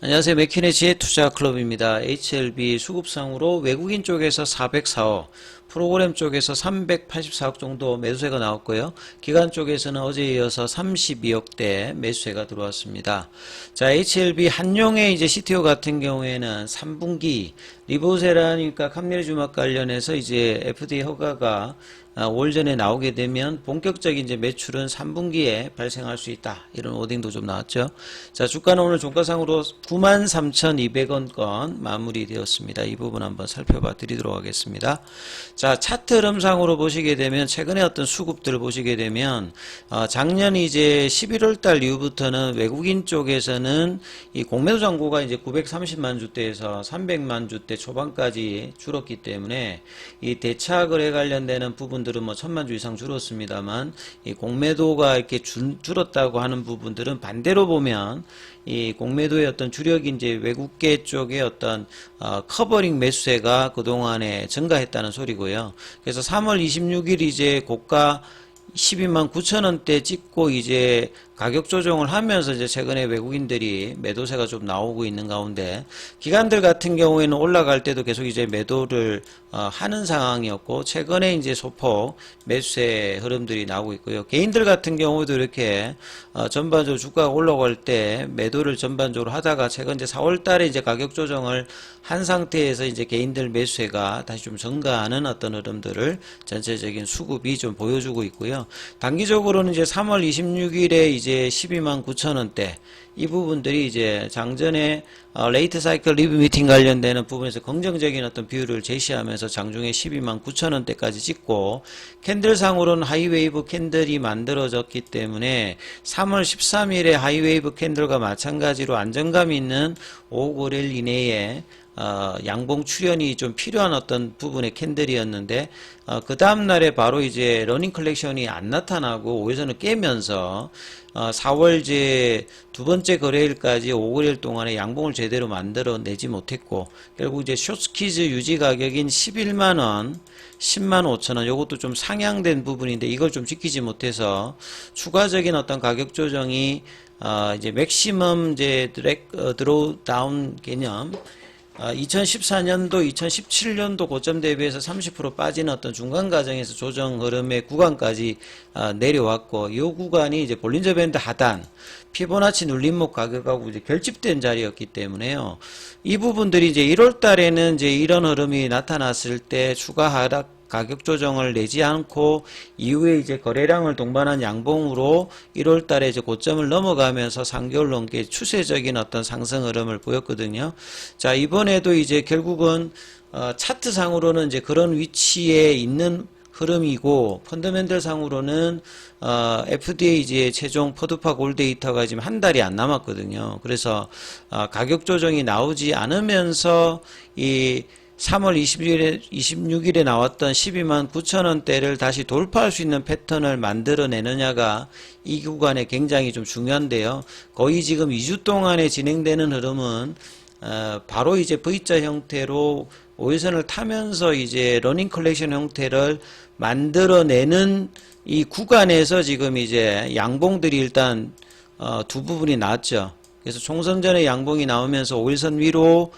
안녕하세요. 맥키네지의 투자클럽입니다. HLB 수급상으로 외국인 쪽에서 404억, 프로그램 쪽에서 384억 정도 매수세가 나왔고요. 기관 쪽에서는 어제에 이어서 32억대 매수세가 들어왔습니다. 자, HLB 한용의 이제 CTO 같은 경우에는 3분기 리보세라니까 감내주막 관련해서 이제 FDA 허가가 올 전에 나오게 되면 본격적인 이제 매출은 3분기에 발생할 수 있다. 이런 워딩도 좀 나왔죠. 자, 주가는 오늘 종가상으로 93,200원권 마무리되었습니다. 이 부분 한번 살펴봐 드리도록 하겠습니다. 자, 차트 흐름상으로 보시게 되면 최근에 어떤 수급들을 보시게 되면 작년 이제 11월 달 이후부터는 외국인 쪽에서는 이 공매도 잔고가 이제 930만 주대에서 300만 주대 초반까지 줄었기 때문에 이 대차 거래 관련되는 부분들은 뭐 1000만 주 이상 줄었습니다만 이 공매도가 이렇게 줄었다고 하는 부분들은 반대로 보면 이 공매도의 어떤 주력이 이제 외국계 쪽의 어떤 커버링 매수세가 그동안에 증가했다는 소리고요. 그래서 3월 26일 이제 고가 12만 9천 원대 찍고 이제 가격 조정을 하면서 이제 최근에 외국인들이 매도세가 좀 나오고 있는 가운데 기관들 같은 경우에는 올라갈 때도 계속 이제 매도를 하는 상황이었고 최근에 이제 소폭 매수세 흐름들이 나오고 있고요. 개인들 같은 경우도 이렇게 전반적으로 주가가 올라갈 때 매도를 전반적으로 하다가 최근 이제 4월 달에 이제 가격 조정을 한 상태에서 이제 개인들 매수세가 다시 좀 증가하는 어떤 흐름들을 전체적인 수급이 좀 보여주고 있고요. 단기적으로는 이제 3월 26일에 이제 12만 9천 원대 이 부분들이 이제 장전에 레이트 사이클 리뷰 미팅 관련되는 부분에서 긍정적인 어떤 비율을 제시하면서 장중에 12만 9천 원대까지 찍고 캔들상으로는 하이웨이브 캔들이 만들어졌기 때문에 3월 13일에 하이웨이브 캔들과 마찬가지로 안정감 있는 5거래일 이내에 양봉 출현이 좀 필요한 어떤 부분의 캔들이었는데 그 다음날에 바로 이제 러닝 컬렉션이 안 나타나고 5일선을 깨면서 4월 이제 두 번째 거래일까지 5거래일 동안에 양봉을 제대로 만들어내지 못했고 결국 이제 숏스키즈 유지 가격인 11만원 10만 5천원 요것도 좀 상향된 부분인데 이걸 좀 지키지 못해서 추가적인 어떤 가격 조정이 이제 맥시멈 이제 드로우 다운 개념 2014년도, 2017년도 고점 대비해서 30% 빠지는 어떤 중간 과정에서 조정 흐름의 구간까지 내려왔고, 이 구간이 이제 볼린저 밴드 하단, 피보나치 눌림목 가격하고 이제 결집된 자리였기 때문에요. 이 부분들이 이제 1월 달에는 이제 이런 흐름이 나타났을 때 추가 하락 가격 조정을 내지 않고 이후에 이제 거래량을 동반한 양봉으로 1월 달에 이제 고점을 넘어가면서 3개월 넘게 추세적인 어떤 상승 흐름을 보였거든요. 자, 이번에도 이제 결국은 차트상으로는 이제 그런 위치에 있는 흐름이고 펀더멘털 상으로는 FDA 이제 최종 퍼드파 골 데이터가 지금 한 달이 안 남았거든요. 그래서 가격 조정이 나오지 않으면서 이 3월 26일에 나왔던 12만 9천 원대를 다시 돌파할 수 있는 패턴을 만들어내느냐가 이 구간에 굉장히 좀 중요한데요. 거의 지금 2주 동안에 진행되는 흐름은 바로 이제 V자 형태로 5일선을 타면서 이제 러닝 컬렉션 형태를 만들어내는 이 구간에서 지금 이제 양봉들이 일단 두 부분이 나왔죠. 그래서 총선 전에 양봉이 나오면서 5일선 위로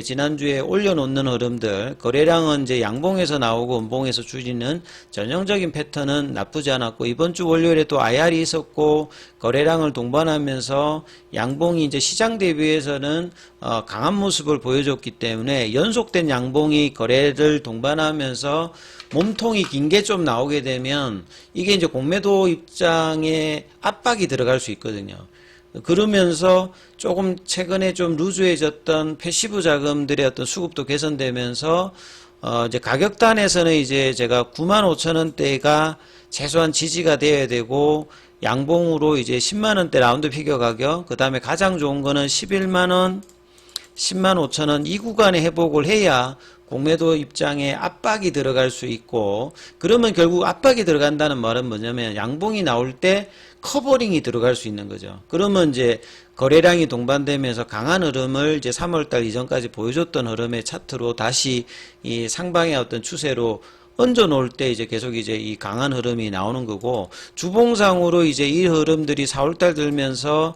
지난주에 올려놓는 흐름들, 거래량은 이제 양봉에서 나오고 음봉에서 줄이는 전형적인 패턴은 나쁘지 않았고, 이번 주 월요일에 또 IR이 있었고, 거래량을 동반하면서 양봉이 이제 시장 대비해서는 강한 모습을 보여줬기 때문에 연속된 양봉이 거래를 동반하면서 몸통이 긴 게 좀 나오게 되면 이게 이제 공매도 입장에 압박이 들어갈 수 있거든요. 그러면서 조금 최근에 좀 루즈해졌던 패시브 자금들의 어떤 수급도 개선되면서 이제 가격단에서는 이제 제가 95,000원대가 최소한 지지가 돼야 되고 양봉으로 이제 10만원대 라운드 피겨 가격, 그 다음에 가장 좋은 거는 11만원, 10만 5천원 이 구간에 회복을 해야 공매도 입장에 압박이 들어갈 수 있고, 그러면 결국 압박이 들어간다는 말은 뭐냐면 양봉이 나올 때 커버링이 들어갈 수 있는 거죠. 그러면 이제 거래량이 동반되면서 강한 흐름을 이제 3월달 이전까지 보여줬던 흐름의 차트로 다시 이 상방의 어떤 추세로 얹어 놓을 때 이제 계속 이제 이 강한 흐름이 나오는 거고, 주봉상으로 이제 이 흐름들이 4월달 들면서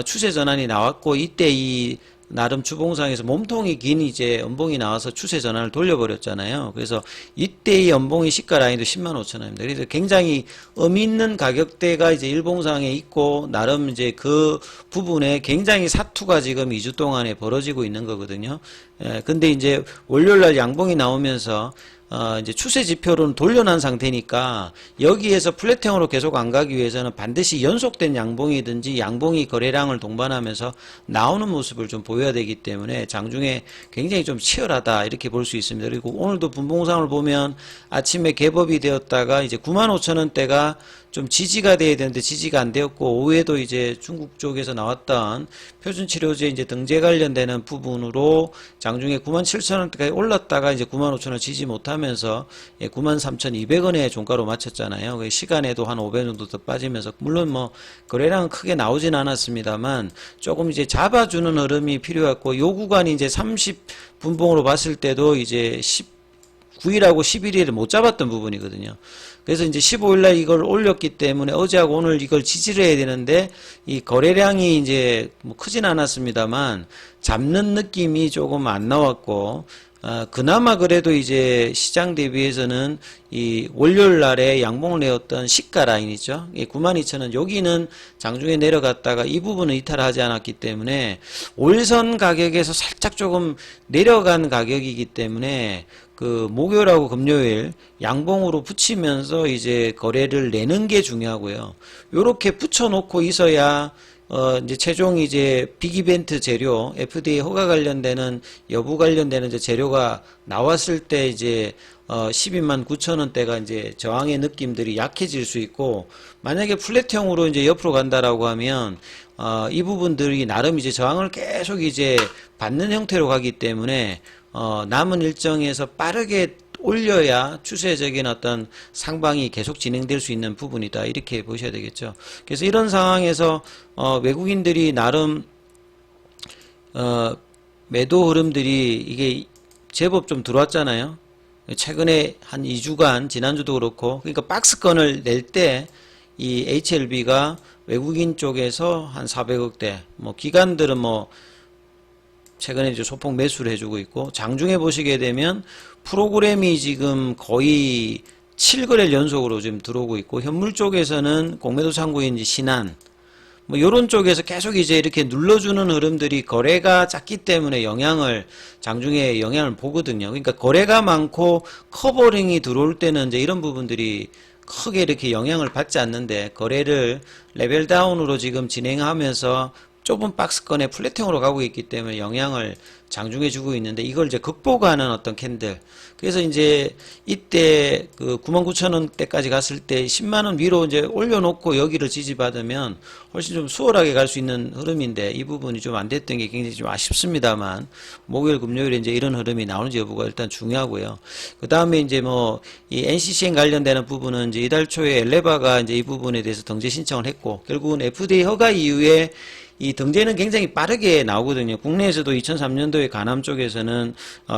추세 전환이 나왔고, 이때 이 나름 주봉상에서 몸통이 긴 이제 연봉이 나와서 추세 전환을 돌려버렸잖아요. 그래서 이때의 연봉이 시가 라인도 10만 5천 원입니다. 그래서 굉장히 의미 있는 가격대가 이제 일봉상에 있고 나름 이제 그 부분에 굉장히 사투가 지금 2주 동안에 벌어지고 있는 거거든요. 근데 이제 월요일날 양봉이 나오면서 이제 추세 지표로는 돌려난 상태니까 여기에서 플랫형으로 계속 안 가기 위해서는 반드시 연속된 양봉이든지 양봉이 거래량을 동반하면서 나오는 모습을 좀 보여야 되기 때문에 장중에 굉장히 좀 치열하다 이렇게 볼 수 있습니다. 그리고 오늘도 분봉상을 보면 아침에 개법이 되었다가 이제 95,000원대가 좀 지지가 돼야 되는데 지지가 안 되었고 오후에도 이제 중국 쪽에서 나왔던 표준치료제 이제 등재 관련되는 부분으로 장중에 97,000원대까지 올랐다가 이제 95,000원 지지 못하면서 93,200원에 종가로 마쳤잖아요. 시간에도 한 500원 정도 더 빠지면서 물론 뭐 거래량은 크게 나오진 않았습니다만 조금 이제 잡아주는 흐름이 필요했고 요 구간이 이제 30분봉으로 봤을 때도 이제 9일하고 11일을 못 잡았던 부분이거든요. 그래서 이제 15일날 이걸 올렸기 때문에 어제하고 오늘 이걸 지지를 해야 되는데 이 거래량이 이제 뭐 크진 않았습니다만 잡는 느낌이 조금 안 나왔고 그나마 그래도 이제 시장 대비해서는 이 월요일 날에 양봉을 내었던 시가 라인 있죠. 92,000원 여기는 장중에 내려갔다가 이 부분은 이탈하지 않았기 때문에 올선 가격에서 살짝 조금 내려간 가격이기 때문에 그 목요일하고 금요일 양봉으로 붙이면서 이제 거래를 내는 게 중요하고요. 요렇게 붙여놓고 있어야 이제 최종 이제 빅이벤트 재료, FDA 허가 관련되는 여부 관련되는 이제 재료가 나왔을 때 이제 12만 9천 원대가 이제 저항의 느낌들이 약해질 수 있고 만약에 플랫형으로 이제 옆으로 간다라고 하면 이 부분들이 나름 이제 저항을 계속 이제 받는 형태로 가기 때문에 남은 일정에서 빠르게 올려야 추세적인 어떤 상방이 계속 진행될 수 있는 부분이다 이렇게 보셔야 되겠죠. 그래서 이런 상황에서 외국인들이 나름 매도 흐름들이 이게 제법 좀 들어왔잖아요. 최근에 한 2주간 지난주도 그렇고 그러니까 박스권을 낼 때 이 HLB가 외국인 쪽에서 한 400억대 뭐 기관들은 뭐 최근에 이제 소폭 매수를 해주고 있고 장중에 보시게 되면 프로그램이 지금 거의 7거래일 연속으로 지금 들어오고 있고 현물 쪽에서는 공매도 창구인 신한 뭐 요런 쪽에서 계속 이제 이렇게 눌러주는 흐름들이 거래가 작기 때문에 장중에 영향을 보거든요. 그러니까 거래가 많고 커버링이 들어올 때는 이제 이런 부분들이 크게 이렇게 영향을 받지 않는데 거래를 레벨 다운으로 지금 진행하면서 좁은 박스권에 플랫형으로 가고 있기 때문에 영향을 장중에 주고 있는데 이걸 이제 극복하는 어떤 캔들. 그래서 이제 이때 그 99,000원대까지 갔을 때 10만원 위로 이제 올려놓고 여기를 지지받으면 훨씬 좀 수월하게 갈 수 있는 흐름인데 이 부분이 좀 안 됐던 게 굉장히 좀 아쉽습니다만 목요일, 금요일에 이제 이런 흐름이 나오는지 여부가 일단 중요하고요. 그 다음에 이제 뭐 이 NCCN 관련되는 부분은 이제 이달 초에 엘레바가 이제 이 부분에 대해서 등재 신청을 했고 결국은 FDA 허가 이후에 이 등재는 굉장히 빠르게 나오거든요. 국내에서도 2003년도에 가남 쪽에서는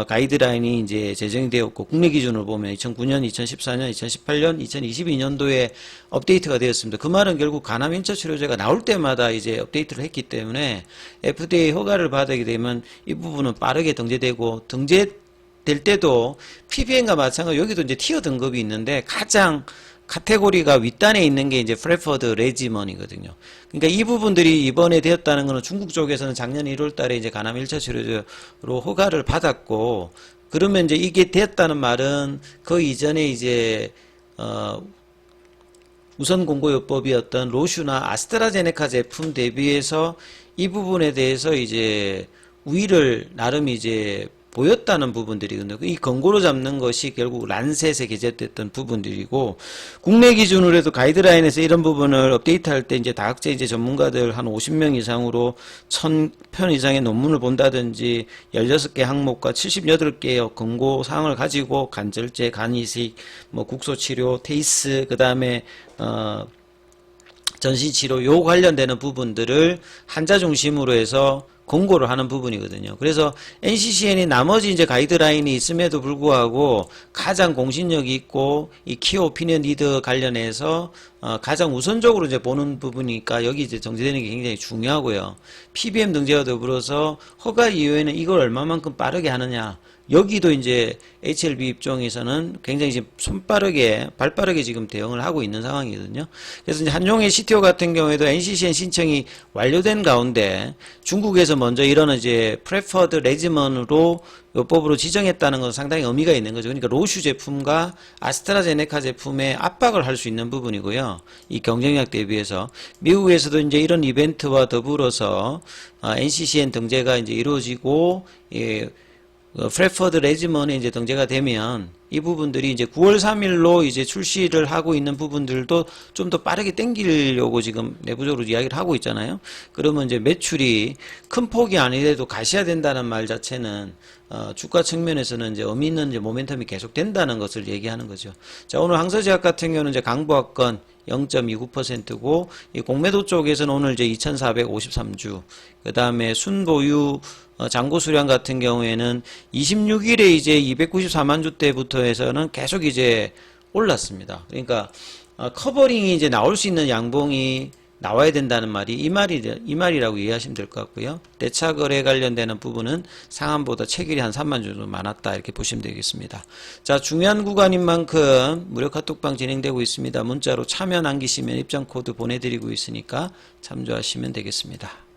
가이드라인이 이제 제정이 되었고 국내 기준으로 보면 2009년, 2014년, 2018년, 2022년도에 업데이트가 되었습니다. 그 말은 결국 가남 인처 치료제가 나올 때마다 이제 업데이트를 했기 때문에 FDA 허가를 받게 되면 이 부분은 빠르게 등재되고 등재될 때도 PBN과 마찬가지로 여기도 이제 티어 등급이 있는데 가장 카테고리가 윗단에 있는 게 이제 프레퍼드 레지먼이거든요. 그러니까 이 부분들이 이번에 되었다는 것은 중국 쪽에서는 작년 1월 달에 이제 가남 1차 치료제로 허가를 받았고, 그러면 이제 이게 됐다는 말은 그 이전에 이제, 우선 공고요법이었던 로슈나 아스트라제네카 제품 대비해서 이 부분에 대해서 이제 우위를 나름 이제 보였다는 부분들이거든요. 이 권고로 잡는 것이 결국 란셋에 게재됐던 부분들이고, 국내 기준으로 해도 가이드라인에서 이런 부분을 업데이트할 때 이제 다학제 이제 전문가들 한 50명 이상으로 1000편 이상의 논문을 본다든지 16개 항목과 78개의 권고 사항을 가지고 간절제, 간이식, 뭐 국소치료, 테이스, 그 다음에 전신치료 요 관련되는 부분들을 환자 중심으로 해서 권고를 하는 부분이거든요. 그래서 NCCN이 나머지 이제 가이드라인이 있음에도 불구하고 가장 공신력이 있고 이 키오 오피니언 리더 관련해서 가장 우선적으로 이제 보는 부분이니까 여기 이제 정제되는 게 굉장히 중요하고요. PBM 등재와 더불어서 허가 이후에는 이걸 얼마만큼 빠르게 하느냐. 여기도 이제 HLB 입장에서는 굉장히 지금 발빠르게 지금 대응을 하고 있는 상황이거든요. 그래서 이제 한용의 CTO 같은 경우에도 NCCN 신청이 완료된 가운데 중국에서 먼저 이런 이제 프레퍼드 레지먼으로 요법으로 지정했다는 건 상당히 의미가 있는 거죠. 그러니까 로슈 제품과 아스트라제네카 제품에 압박을 할 수 있는 부분이고요. 이 경쟁력 대비해서 미국에서도 이제 이런 이벤트와 더불어서 NCCN 등재가 이제 이루어지고 프레퍼드 레지먼에 이제 등재가 되면 이 부분들이 이제 9월 3일로 이제 출시를 하고 있는 부분들도 좀 더 빠르게 당기려고 지금 내부적으로 이야기를 하고 있잖아요. 그러면 이제 매출이 큰 폭이 아니래도 가셔야 된다는 말 자체는 주가 측면에서는 이제 의미 있는 이제 모멘텀이 계속 된다는 것을 얘기하는 거죠. 자, 오늘 항서제약 같은 경우는 이제 강보합권 0.29%고 이 공매도 쪽에서는 오늘 이제 2,453주, 그 다음에 순보유 잔고 수량 같은 경우에는 26일에 이제 294만 주대부터 해서는 계속 이제 올랐습니다. 그러니까 커버링이 이제 나올 수 있는 양봉이 나와야 된다는 말이 이 말이라고 이해하시면 될 것 같고요. 대차 거래 관련되는 부분은 상한보다 체결이 한 3만 주 정도 많았다 이렇게 보시면 되겠습니다. 자, 중요한 구간인 만큼 무료 카톡방 진행되고 있습니다. 문자로 참여 남기시면 입장 코드 보내드리고 있으니까 참조하시면 되겠습니다.